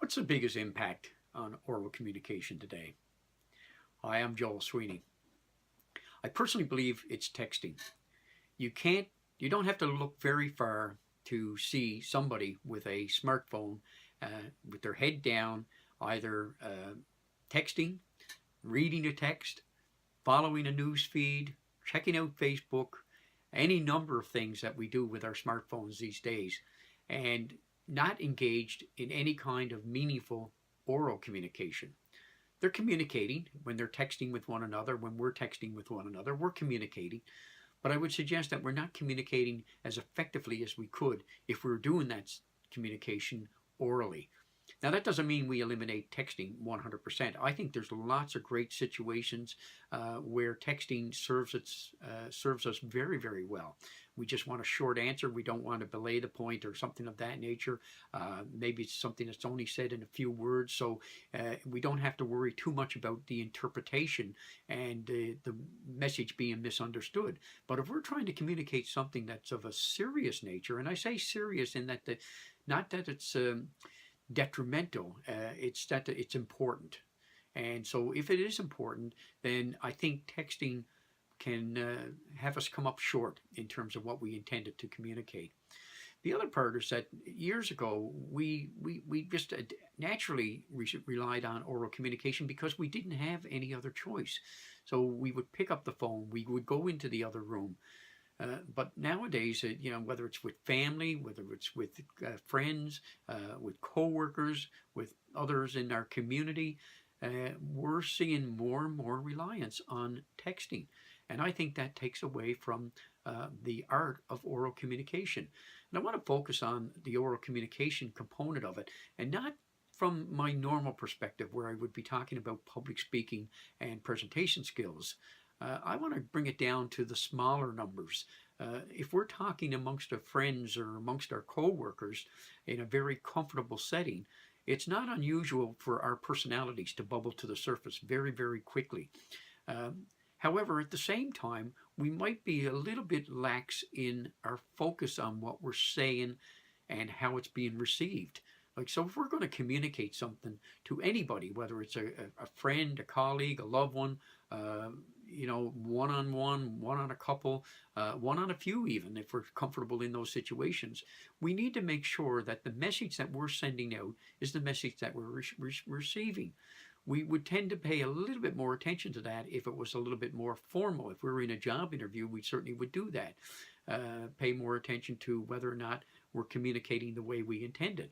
What's the biggest impact on oral communication today? Hi, I'm Joel Sweeney. I personally believe it's texting. You can't, you don't have to look very far to see somebody with a smartphone with their head down, either texting, reading a text, following a news feed, checking out Facebook, any number of things that we do with our smartphones these days, and not engaged in any kind of meaningful oral communication. They're communicating when they're texting with one another, when we're texting with one another, we're communicating. But I would suggest that we're not communicating as effectively as we could if we were doing that communication orally. Now, that doesn't mean we eliminate texting 100%. I think there's lots of great situations where texting serves us very, very well. We just want a short answer. We don't want to belay the point or something of that nature. Maybe it's something that's only said in a few words, so we don't have to worry too much about the interpretation and the message being misunderstood. But if we're trying to communicate something that's of a serious nature, and I say serious in that not that it's detrimental, it's that it's important. And so if it is important, then I think texting can have us come up short in terms of what we intended to communicate. The other part is that years ago we just naturally relied on oral communication because we didn't have any other choice. So we would pick up the phone, we would go into the other room. But nowadays, whether it's with family, whether it's with friends, with coworkers, with others in our community, we're seeing more and more reliance on texting. And I think that takes away from the art of oral communication. And I want to focus on the oral communication component of it, and not from my normal perspective where I would be talking about public speaking and presentation skills. I want to bring it down to the smaller numbers. If we're talking amongst our friends or amongst our co-workers in a very comfortable setting, it's not unusual for our personalities to bubble to the surface very, very quickly. However, at the same time, we might be a little bit lax in our focus on what we're saying and how it's being received. So if we're going to communicate something to anybody, whether it's a friend, a colleague, a loved one, one-on-one, one on a couple, one on a few even, if we're comfortable in those situations, we need to make sure that the message that we're sending out is the message that we're receiving. We would tend to pay a little bit more attention to that if it was a little bit more formal. If we were in a job interview, we certainly would do that. Pay more attention to whether or not we're communicating the way we intended.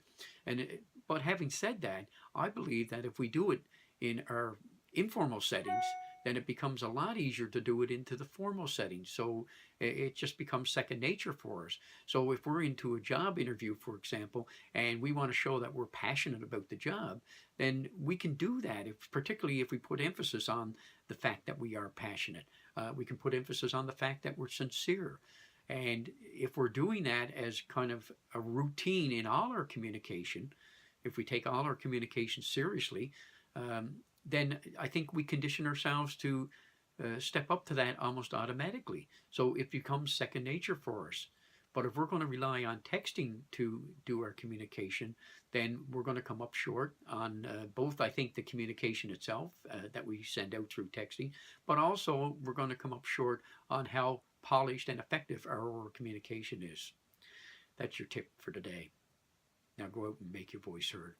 But having said that, I believe that if we do it in our informal settings, then it becomes a lot easier to do it into the formal settings. So it just becomes second nature for us. So if we're into a job interview, for example, and we want to show that we're passionate about the job, then we can do that, particularly if we put emphasis on the fact that we are passionate. We can put emphasis on the fact that we're sincere. And if we're doing that as kind of a routine in all our communication, if we take all our communication seriously, then I think we condition ourselves to step up to that almost automatically. So it becomes second nature for us. But if we're going to rely on texting to do our communication, then we're going to come up short on both, I think, the communication itself that we send out through texting, but also we're going to come up short on how polished and effective our oral communication is. That's your tip for today. Now go out and make your voice heard.